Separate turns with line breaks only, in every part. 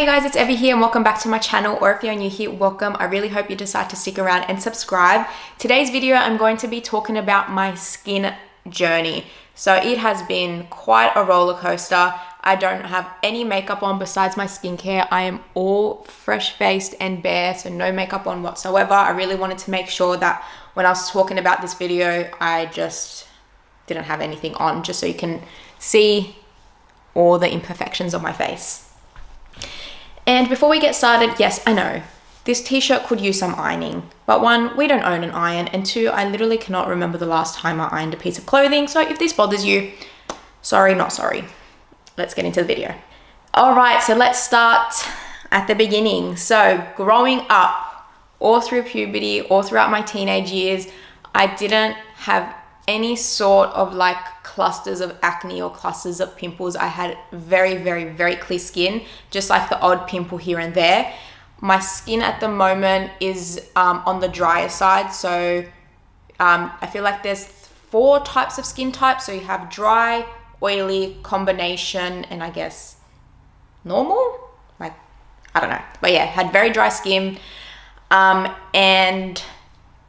Hey guys, it's Evie here and welcome back to my channel, or if you're new here, welcome. I really hope you decide to stick around and subscribe. Today's video, I'm going to be talking about my skin journey. So it has been quite a roller coaster. I don't have any makeup on besides my skincare. I am all fresh-faced and bare, so no makeup on whatsoever. I really wanted to make sure that when I was talking about this video, I just didn't have anything on, just so you can see all the imperfections of my face. And before we get started, yes, I know, this t-shirt could use some ironing, but one, we don't own an iron, and two, I literally cannot remember the last time I ironed a piece of clothing, so if this bothers you, sorry, not sorry. Let's get into the video. All right, so let's start at the beginning. So growing up, all through puberty, all throughout my teenage years, I didn't have any sort of like clusters of acne or clusters of pimples. I had very, very, very clear skin, just like the odd pimple here and there. My skin at the moment is on the drier side. So I feel like there's 4 types of skin types. So you have dry, oily, combination, and I guess normal? Like, I don't know. But yeah, had very dry skin. And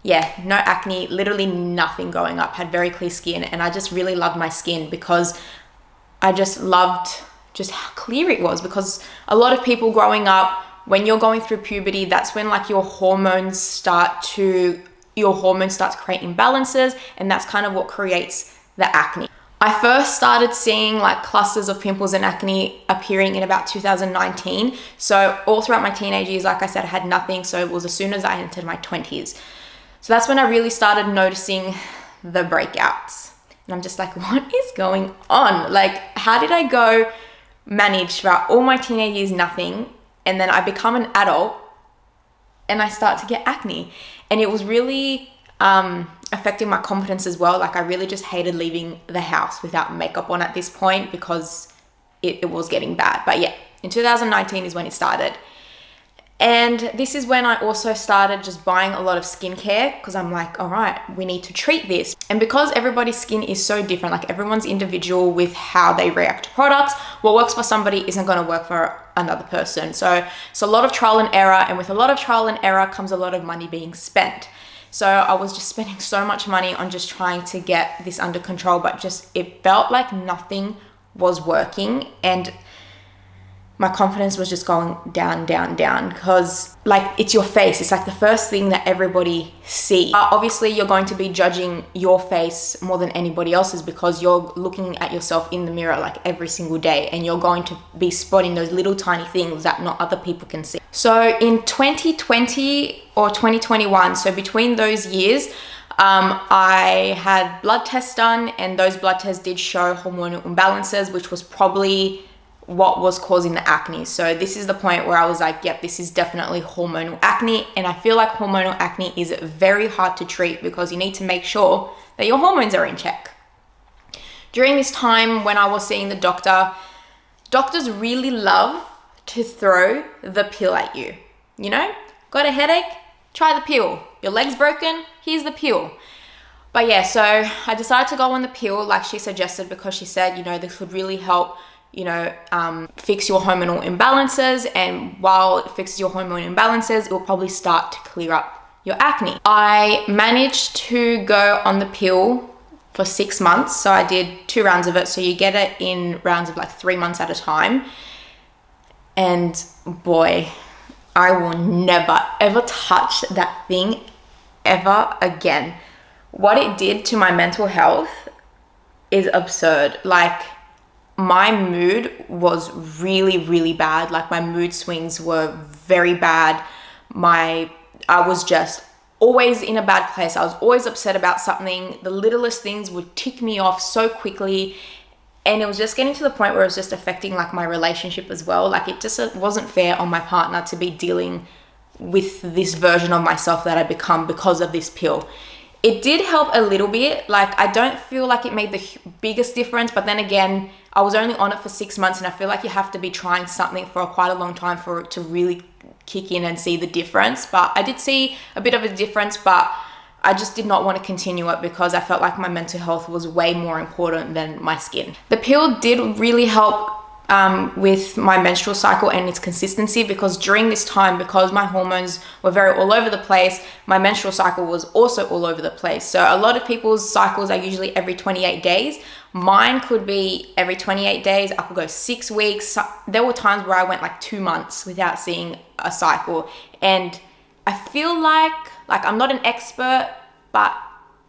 yeah, no acne, literally nothing going up, had very clear skin, and I just really loved my skin because I just loved just how clear it was. Because a lot of people growing up, when you're going through puberty, that's when like your hormones start to create imbalances, and that's kind of what creates the acne. I first started seeing like clusters of pimples and acne appearing in about 2019. So all throughout my teenage years, like I said, I had nothing. So it was as soon as I entered my 20s. So that's when I really started noticing the breakouts. And I'm just like, what is going on? Like, how did I manage throughout all my teenage years, nothing, and then I become an adult and I start to get acne? And it was really affecting my confidence as well. Like, I really just hated leaving the house without makeup on at this point because it was getting bad. But yeah, in 2019 is when it started. And this is when I also started just buying a lot of skincare because I'm like, all right, we need to treat this. And because everybody's skin is so different, like everyone's individual with how they react to products, what works for somebody isn't going to work for another person. So it's a lot of trial and error, and with a lot of trial and error comes a lot of money being spent. So I was just spending so much money on just trying to get this under control, but just it felt like nothing was working, and my confidence was just going down, down, down, because like it's your face. It's like the first thing that everybody sees. Obviously, you're going to be judging your face more than anybody else's because you're looking at yourself in the mirror like every single day, and you're going to be spotting those little tiny things that not other people can see. So in 2020 or 2021, so between those years, I had blood tests done, and those blood tests did show hormonal imbalances, which was probably what was causing the acne. So this is the point where I was like, yep, this is definitely hormonal acne. And I feel like hormonal acne is very hard to treat because you need to make sure that your hormones are in check. During this time when I was seeing the doctor, doctors really love to throw the pill at you. You know, got a headache? Try the pill. Your leg's broken? Here's the pill. But yeah, so I decided to go on the pill like she suggested because she said, you know, this would really help, you know, fix your hormonal imbalances, and while it fixes your hormonal imbalances, it will probably start to clear up your acne. I managed to go on the pill for 6 months. So I did 2 rounds of it. So you get it in rounds of like 3 months at a time. And boy, I will never ever touch that thing ever again. What it did to my mental health is absurd. Like, my mood was really, really bad. Like, my mood swings were very bad. I was just always in a bad place. I was always upset about something. The littlest things would tick me off so quickly. And it was just getting to the point where it was just affecting like my relationship as well. Like, it just wasn't fair on my partner to be dealing with this version of myself that I become because of this pill. It did help a little bit. Like, I don't feel like it made the biggest difference, but then again, I was only on it for 6 months, and I feel like you have to be trying something for quite a long time for it to really kick in and see the difference. But I did see a bit of a difference, but I just did not want to continue it because I felt like my mental health was way more important than my skin. The pill did really help with my menstrual cycle and its consistency, because during this time, because my hormones were very all over the place, my menstrual cycle was also all over the place. So a lot of people's cycles are usually every 28 days. Mine could be every 28 days. I could go 6 weeks. There were times where I went like 2 months without seeing a cycle. And I feel like I'm not an expert, but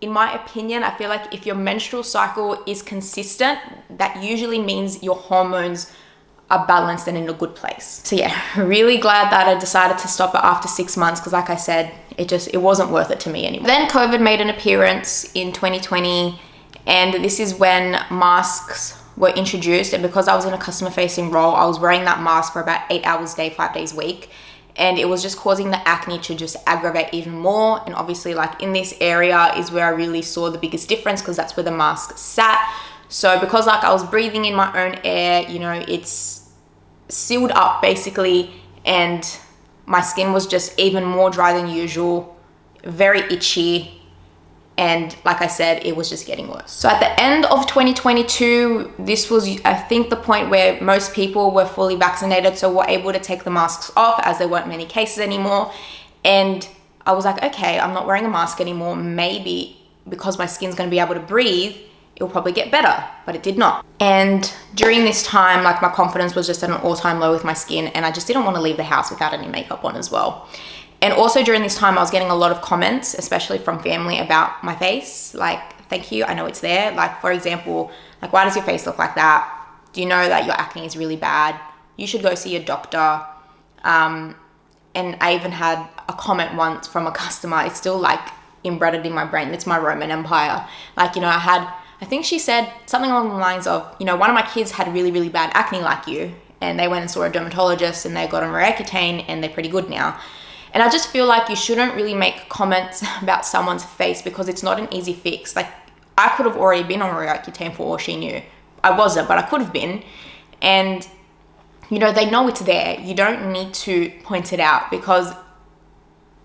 in my opinion, I feel like if your menstrual cycle is consistent, that usually means your hormones are balanced and in a good place. So yeah, really glad that I decided to stop it after 6 months, because like I said, it wasn't worth it to me anymore. Then COVID made an appearance in 2020, and this is when masks were introduced. And because I was in a customer facing role, I was wearing that mask for about 8 hours a day, 5 days a week. And it was just causing the acne to just aggravate even more. And obviously, like, in this area is where I really saw the biggest difference, because that's where the mask sat. So because like I was breathing in my own air, you know, it's sealed up basically, and my skin was just even more dry than usual, very itchy. And like I said, it was just getting worse. So at the end of 2022, this was, I think, the point where most people were fully vaccinated, so were able to take the masks off, as there weren't many cases anymore. And I was like, okay, I'm not wearing a mask anymore. Maybe because my skin's going to be able to breathe, it'll probably get better, but it did not. And during this time, like, my confidence was just at an all-time low with my skin, and I just didn't want to leave the house without any makeup on as well. And also during this time, I was getting a lot of comments, especially from family, about my face. Like, thank you, I know it's there. Like, for example, like, why does your face look like that? Do you know that your acne is really bad? You should go see a doctor. And I even had a comment once from a customer. It's still like embedded in my brain. It's my Roman Empire. Like, you know, I think she said something along the lines of, you know, one of my kids had really, really bad acne like you, and they went and saw a dermatologist and they got on Accutane and they're pretty good now. And I just feel like you shouldn't really make comments about someone's face, because it's not an easy fix. Like, I could have already been on Accutane for all she knew. I wasn't, but I could have been. And, you know, they know it's there. You don't need to point it out, because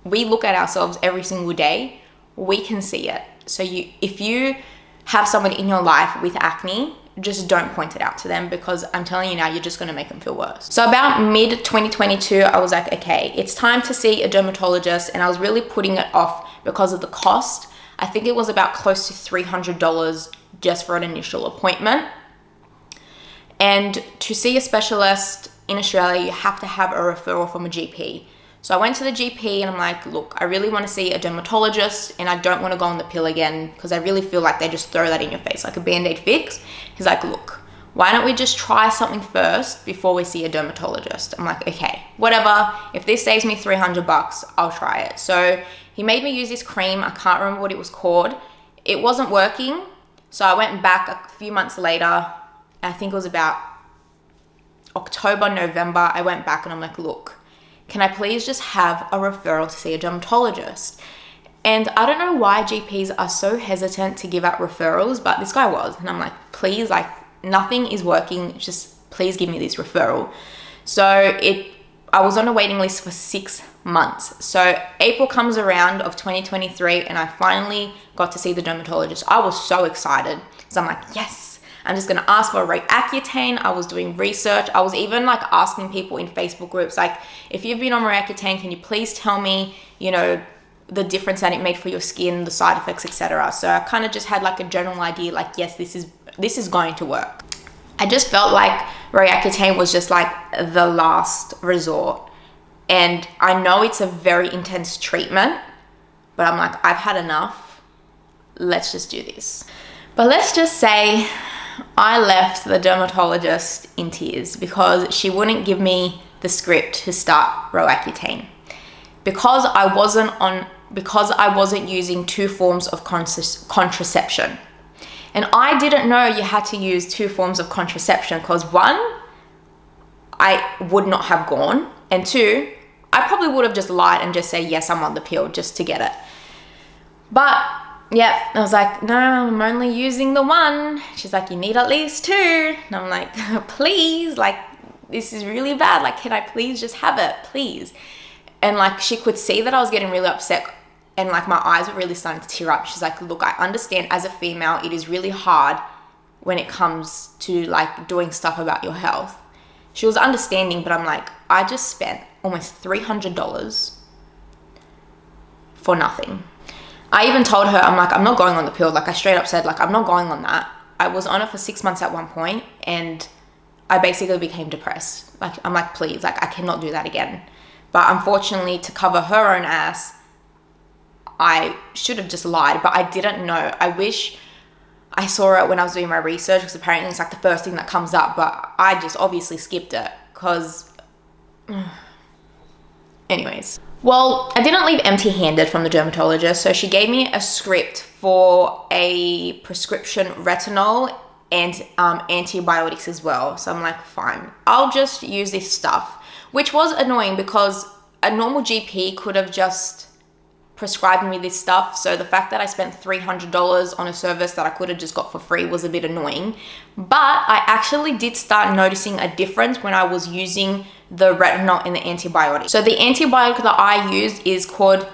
we look at ourselves every single day. We can see it. So if you have someone in your life with acne, just don't point it out to them, because I'm telling you now, you're just going to make them feel worse. So about mid 2022, I was like, okay, it's time to see a dermatologist. And I was really putting it off because of the cost. I think it was about close to $300 just for an initial appointment. And to see a specialist in Australia, you have to have a referral from a GP. So I went to the GP and I'm like, look, I really want to see a dermatologist, and I don't want to go on the pill again, because I really feel like they just throw that in your face like a Band-Aid fix. He's like, look, why don't we just try something first before we see a dermatologist? I'm like, okay, whatever. If this saves me $300, I'll try it. So he made me use this cream. I can't remember what it was called. It wasn't working. So I went back a few months later. I think it was about October, November. I went back and I'm like, look, can I please just have a referral to see a dermatologist? And I don't know why GPs are so hesitant to give out referrals, but this guy was. And I'm like, please, like, nothing is working. Just please give me this referral. So I was on a waiting list for 6 months. So April comes around of 2023, and I finally got to see the dermatologist. I was so excited, because I'm like, yes, I'm just going to ask for a Accutane. I was doing research. I was even like asking people in Facebook groups, like, if you've been on Accutane, can you please tell me, you know, the difference that it made for your skin, the side effects, etc. So I kind of just had like a general idea, like, yes, this is going to work. I just felt like Accutane was just like the last resort. And I know it's a very intense treatment, but I'm like, I've had enough. Let's just do this. But let's just say I left the dermatologist in tears, because she wouldn't give me the script to start Accutane, because I wasn't using 2 forms of contraception. And I didn't know you had to use 2 forms of contraception, because 1, I would not have gone, and 2, I probably would have just lied and just said, yes, I'm on the pill just to get it. But yeah, I was like, no, I'm only using the 1. She's like, you need at least 2. And I'm like, please, like, this is really bad. Like, can I please just have it, please? And like, she could see that I was getting really upset, and like my eyes were really starting to tear up. She's like, look, I understand as a female, it is really hard when it comes to like doing stuff about your health. She was understanding, but I'm like, I just spent almost $300 for nothing. I even told her, I'm like, I'm not going on the pill. Like I straight up said, like, I'm not going on that. I was on it for 6 months at one point, and I basically became depressed. Like, I'm like, please, like, I cannot do that again. But unfortunately, to cover her own ass, I should have just lied, but I didn't know. I wish I saw it when I was doing my research, because apparently it's like the first thing that comes up, but I just obviously skipped it because anyways. Well, I didn't leave empty-handed from the dermatologist, so she gave me a script for a prescription retinol and antibiotics as well. So I'm like, fine, I'll just use this stuff, which was annoying because a normal GP could have just prescribed me this stuff. So the fact that I spent $300 on a service that I could have just got for free was a bit annoying. But I actually did start noticing a difference when I was using the retinol and the antibiotic. So the antibiotic that I use is called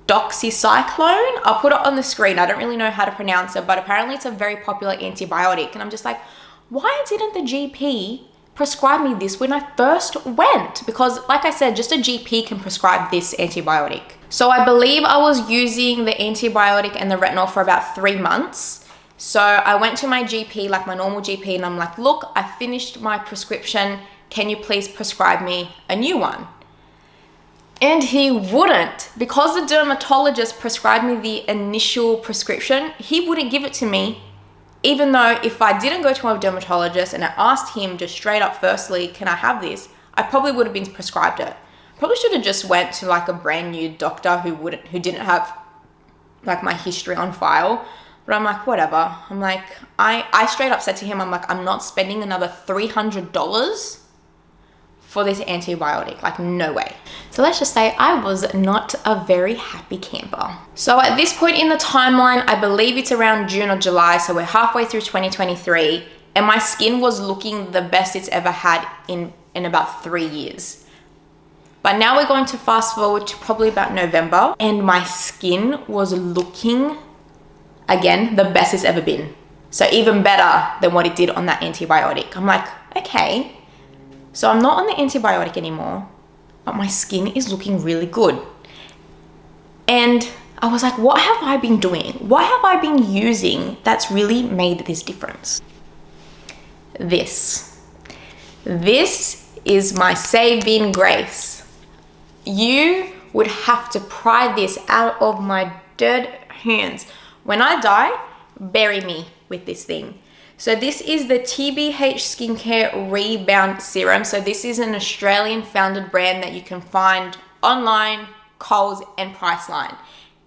doxycycline. I'll put it on the screen. I don't really know how to pronounce it, but apparently it's a very popular antibiotic. And I'm just like, why didn't the GP prescribe me this when I first went? Because like I said, just a GP can prescribe this antibiotic. So I believe I was using the antibiotic and the retinol for about 3 months. So I went to my GP, like my normal GP, and I'm like, look, I finished my prescription. Can you please prescribe me a new one? And he wouldn't. Because the dermatologist prescribed me the initial prescription, he wouldn't give it to me. Even though if I didn't go to a dermatologist and I asked him just straight up, firstly, can I have this? I probably would have been prescribed it. Probably should have just went to like a brand new doctor who didn't have like my history on file. But I'm like, whatever. I'm like, I straight up said to him, I'm like, I'm not spending another $300 for this antibiotic. Like, no way. So let's just say I was not a very happy camper. So at this point in the timeline, I believe it's around June or July. So we're halfway through 2023, and my skin was looking the best it's ever had in about 3 years. But now we're going to fast forward to probably about November, and my skin was looking, again, the best it's ever been. So even better than what it did on that antibiotic. I'm like, okay, so I'm not on the antibiotic anymore, but my skin is looking really good. And I was like, what have I been doing? What have I been using that's really made this difference? This is my saving grace. You would have to pry this out of my dead hands. When I die, bury me with this thing. So this is the TBH Skincare Rebound Serum. So this is an Australian founded brand that you can find online, Coles and Priceline.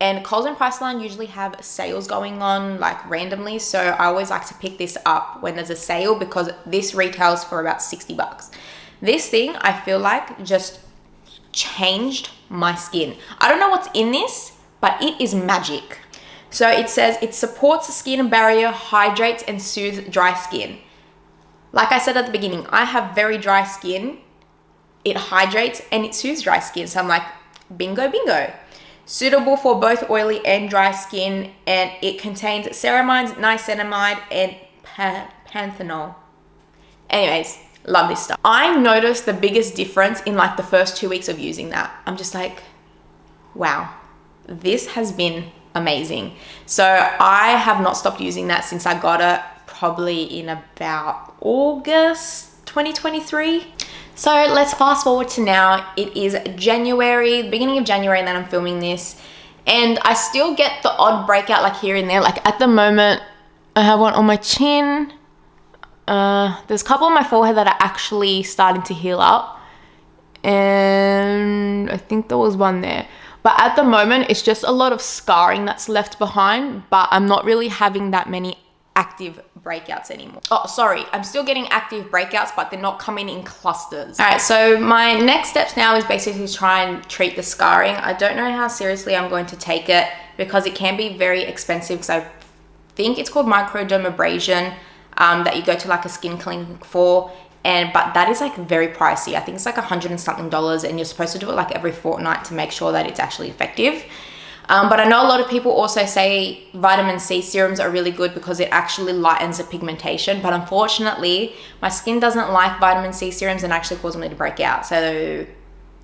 And Coles and Priceline usually have sales going on like randomly. So I always like to pick this up when there's a sale because this retails for about $60. This thing, I feel like, just changed my skin. I don't know what's in this, but it is magic. So it says it supports the skin barrier, hydrates and soothes dry skin. Like I said at the beginning, I have very dry skin. It hydrates and it soothes dry skin. So I'm like, bingo, bingo. Suitable for both oily and dry skin, and it contains ceramides, niacinamide, and panthenol. Anyways, love this stuff. I noticed the biggest difference in like the first 2 weeks of using that. I'm just like, wow, this has been amazing. So I have not stopped using that since I got it, probably in about August 2023. So let's fast forward to now. It is January, the beginning of January, and then I'm filming this. And I still get the odd breakout like here and there. Like at the moment, I have one on my chin. There's a couple on my forehead that are actually starting to heal up. And I think there was one there. But at the moment, it's just a lot of scarring that's left behind. But I'm not really having that many active breakouts anymore. Oh, sorry, I'm still getting active breakouts, but they're not coming in clusters. All right, so my next steps now is basically to try and treat the scarring. I don't know how seriously I'm going to take it because it can be very expensive, because I think it's called microdermabrasion that you go to like a skin clinic for. But that is like very pricey. I think it's like $100 and something, and you're supposed to do it like every fortnight to make sure that it's actually effective. But I know a lot of people also say vitamin C serums are really good because it actually lightens the pigmentation. But unfortunately, my skin doesn't like vitamin C serums and actually causes me to break out. So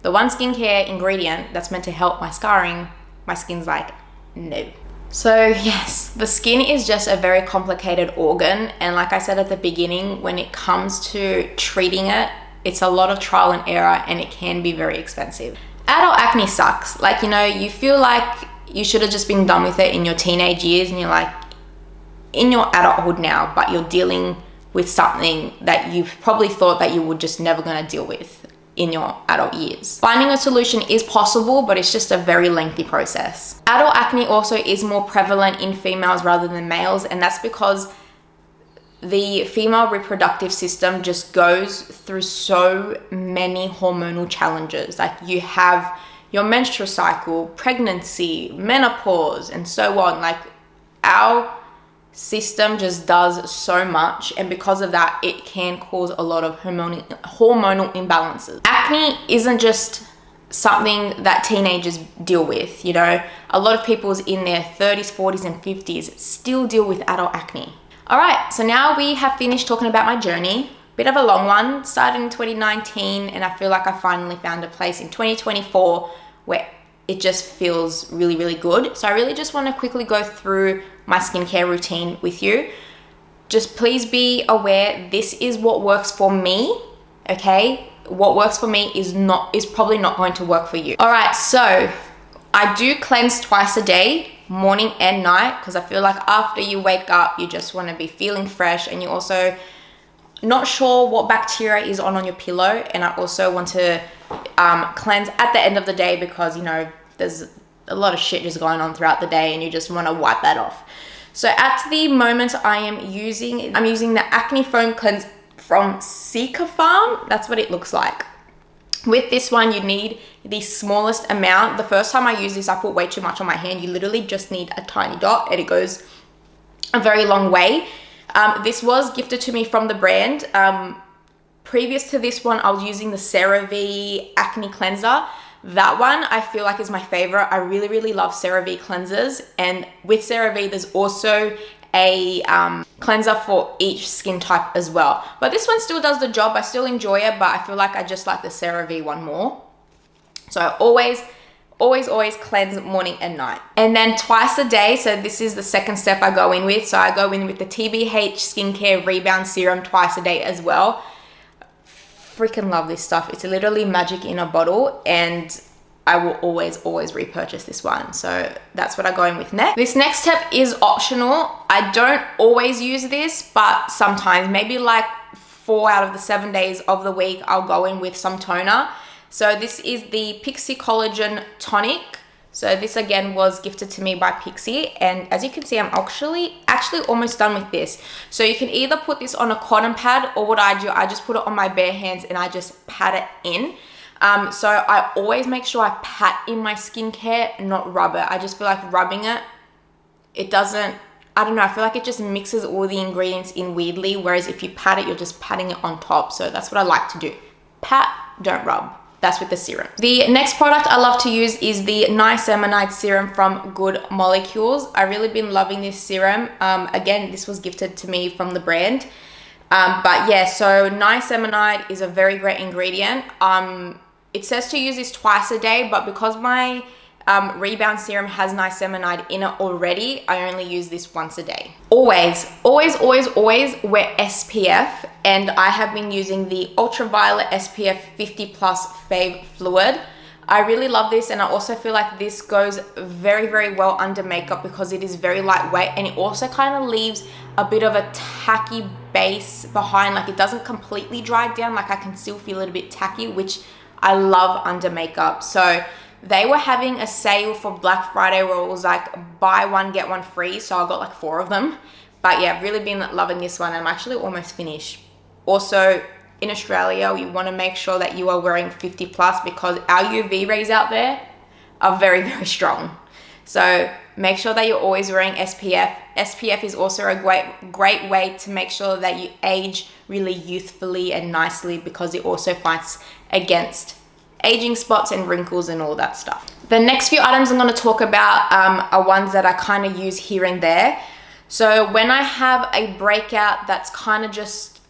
the one skincare ingredient that's meant to help my scarring, my skin's like, no. So yes, the skin is just a very complicated organ. And like I said at the beginning, when it comes to treating it, it's a lot of trial and error and it can be very expensive. Adult acne sucks. Like, you know, you feel like you should have just been done with it in your teenage years and you're like in your adulthood now, but you're dealing with something that you probably thought that you were just never going to deal with in your adult years. Finding a solution is possible, but it's just a very lengthy process. Adult acne also is more prevalent in females rather than males, and that's because the female reproductive system just goes through so many hormonal challenges. Like, you have your menstrual cycle, pregnancy, menopause, and so on. Like, our system just does so much, and because of that, it can cause a lot of hormonal imbalances. Acne isn't just something that teenagers deal with, you know. A lot of people in their 30s, 40s, and 50s still deal with adult acne. All right, so now we have finished talking about my journey. Bit of a long one, started in 2019, and I feel like I finally found a place in 2024 where it just feels really, really good. So I really just want to quickly go through my skincare routine with you. Just please be aware, this is what works for me, okay? What works for me is probably not going to work for you. All right, so I do cleanse twice a day, morning and night, because I feel like after you wake up, you just want to be feeling fresh, and you also not sure what bacteria is on your pillow. And I also want to cleanse at the end of the day because, you know, there's a lot of shit just going on throughout the day and you just want to wipe that off. So at the moment I'm using the Acne Foam Cleanse from Sika Farm. That's what it looks like. With this one, you need the smallest amount. The first time I used this, I put way too much on my hand. You literally just need a tiny dot and it goes a very long way. This was gifted to me from the brand. Previous to this one, I was using the CeraVe Acne Cleanser. That one I feel like is my favorite. I really, really love CeraVe cleansers. And with CeraVe, there's also a cleanser for each skin type as well. But this one still does the job. I still enjoy it, but I feel like I just like the CeraVe one more. So I always cleanse morning and night. And then twice a day, so this is the second step I go in with. So I go in with the TBH Skincare Rebound Serum twice a day as well. Freaking love this stuff. It's literally magic in a bottle, and I will always repurchase this one. So that's what I go in with next. This next step is optional. I don't always use this, but sometimes, maybe like 4 out of the 7 days of the week, I'll go in with some toner. So this is the Pixi Collagen Tonic. So this again was gifted to me by Pixi, and as you can see, I'm actually almost done with this. So you can either put this on a cotton pad, or what I do, I just put it on my bare hands and I just pat it in. So I always make sure I pat in my skincare, not rub it. I just feel like rubbing it doesn't, I don't know, I feel like it just mixes all the ingredients in weirdly, whereas if you pat it, you're just patting it on top. So that's what I like to do. Pat, don't rub. That's with the serum. The next product I love to use is the Niacinamide Serum from Good Molecules. I've really been loving this serum. Again, this was gifted to me from the brand. But yeah, so niacinamide is a very great ingredient. It says to use this twice a day, but because my Rebound Serum has niacinamide in it already, I only use this once a day. Always wear SPF, and I have been using the Ultraviolet SPF 50+ Fave Fluid. I really love this, and I also feel like this goes very, very well under makeup because it is very lightweight, and it also kind of leaves a bit of a tacky base behind. Like, it doesn't completely dry down, like I can still feel it a bit tacky, which I love under makeup. So they were having a sale for Black Friday where it was like buy one get one free, so I got like 4 of them. But yeah, I've really been loving this one. I'm actually almost finished. Also, in Australia, you want to make sure that you are wearing 50+ because our UV rays out there are very, very strong. So make sure that you're always wearing SPF. SPF is also a great way to make sure that you age really youthfully and nicely because it also fights against aging spots and wrinkles and all that stuff. The next few items I'm going to talk about are ones that I kind of use here and there. So when I have a breakout that's kind of just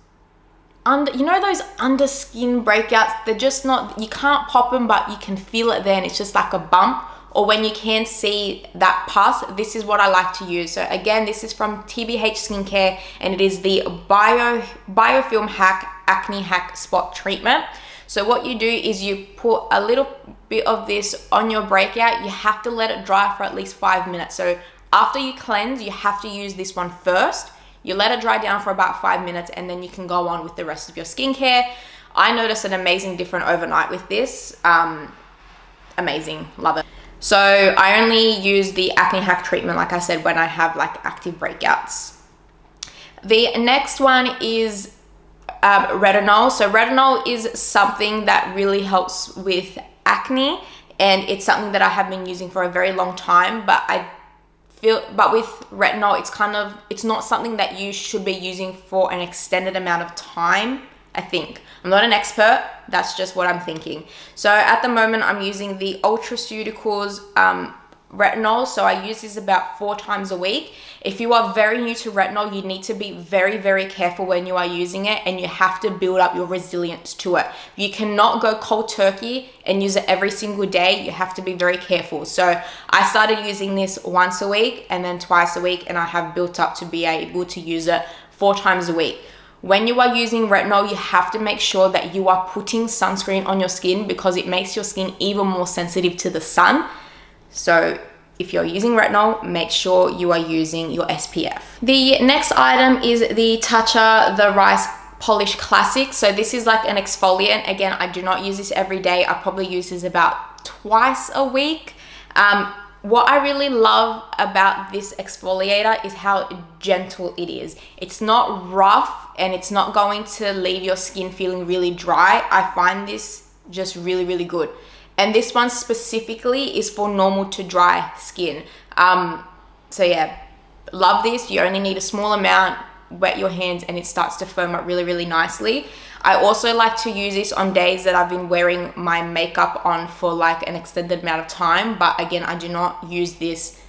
under, you know, those under skin breakouts, they're just not, you can't pop them, but you can feel it there and it's just like a bump. Or when you can see that pus, this is what I like to use. So again, this is from TBH Skincare, and it is the Biofilm Hack Acne Hack Spot Treatment. So what you do is you put a little bit of this on your breakout. You have to let it dry for at least 5 minutes. So after you cleanse, you have to use this one first. You let it dry down for about 5 minutes, and then you can go on with the rest of your skincare. I noticed an amazing difference overnight with this. Amazing, love it. So I only use the acne hack treatment, like I said, when I have like active breakouts. The next one is retinol. So retinol is something that really helps with acne, and it's something that I have been using for a very long time, but with retinol, it's not something that you should be using for an extended amount of time, I think. I'm not an expert, that's just what I'm thinking. So at the moment, I'm using the Ultraceuticals retinol. So I use this about 4 times a week. If you are very new to retinol, you need to be very, very careful when you are using it, and you have to build up your resilience to it. You cannot go cold turkey and use it every single day. You have to be very careful. So I started using this once a week and then twice a week, and I have built up to be able to use it 4 times a week. When you are using retinol, you have to make sure that you are putting sunscreen on your skin, because it makes your skin even more sensitive to the sun. So if you're using retinol, make sure you are using your SPF. The next item is the Tatcha The Rice Polish Classic. So this is like an exfoliant. Again, I do not use this every day. I probably use this about twice a week. What I really love about this exfoliator is how gentle it is. It's not rough, and it's not going to leave your skin feeling really dry. I find this just really, really good. And this one specifically is for normal to dry skin. So yeah, love this. You only need a small amount, wet your hands, and it starts to foam up really, really nicely. I also like to use this on days that I've been wearing my makeup on for like an extended amount of time. But again, I do not use this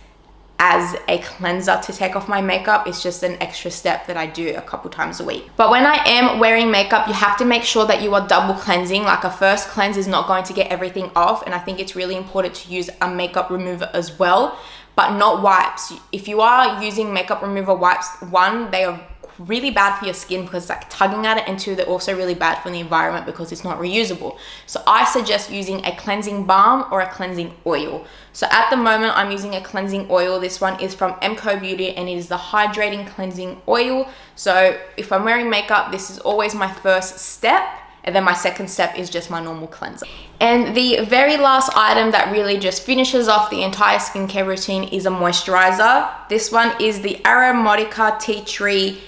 as a cleanser to take off my makeup. It's just an extra step that I do a couple times a week. But when I am wearing makeup, you have to make sure that you are double cleansing. Like a first cleanse is not going to get everything off. And I think it's really important to use a makeup remover as well, but not wipes. If you are using makeup remover wipes, one, they are really bad for your skin because it's like tugging at it, and 2, they're also really bad for the environment because it's not reusable. So I suggest using a cleansing balm or a cleansing oil. So at the moment, I'm using a cleansing oil. This one is from MCO Beauty, and it is the hydrating cleansing oil. So if I'm wearing makeup, this is always my first step, and then my second step is just my normal cleanser. And the very last item that really just finishes off the entire skincare routine is a moisturizer. This one is the Aromatica Tea Tree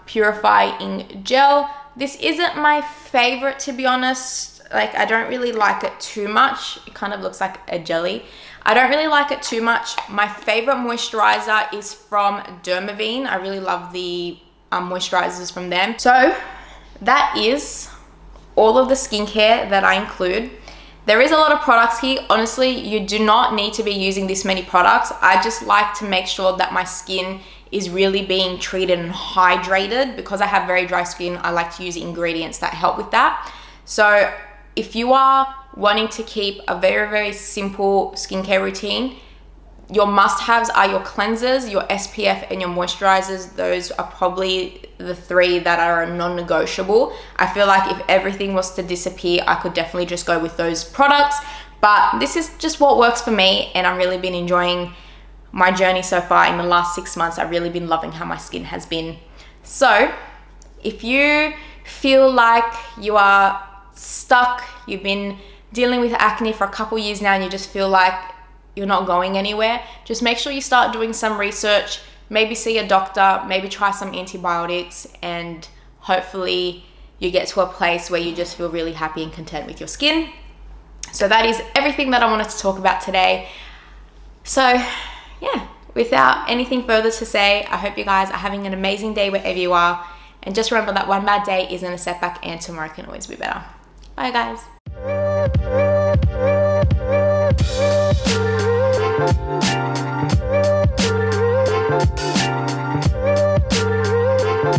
Purifying Gel. This isn't my favorite, to be honest. Like, I don't really like it too much. It kind of looks like a jelly. I don't really like it too much. My favorite moisturizer is from Dermaveen. I really love the moisturizers from them. So that is all of the skincare that I include. There is a lot of products here. Honestly, you do not need to be using this many products. I just like to make sure that my skin is really being treated and hydrated. Because I have very dry skin, I like to use ingredients that help with that. So if you are wanting to keep a very, very simple skincare routine, your must-haves are your cleansers, your SPF, and your moisturizers. Those are probably the 3 that are non-negotiable. I feel like if everything was to disappear, I could definitely just go with those products. But this is just what works for me, and I've really been enjoying my journey so far. In the last 6 months, I've really been loving how my skin has been. So if you feel like you are stuck, you've been dealing with acne for a couple years now, and you just feel like you're not going anywhere, just make sure you start doing some research, maybe see a doctor, maybe try some antibiotics, and hopefully you get to a place where you just feel really happy and content with your skin. So that is everything that I wanted to talk about today. So yeah, without anything further to say, I hope you guys are having an amazing day wherever you are. And just remember that one bad day isn't a setback, and tomorrow can always be better. Bye guys.
you.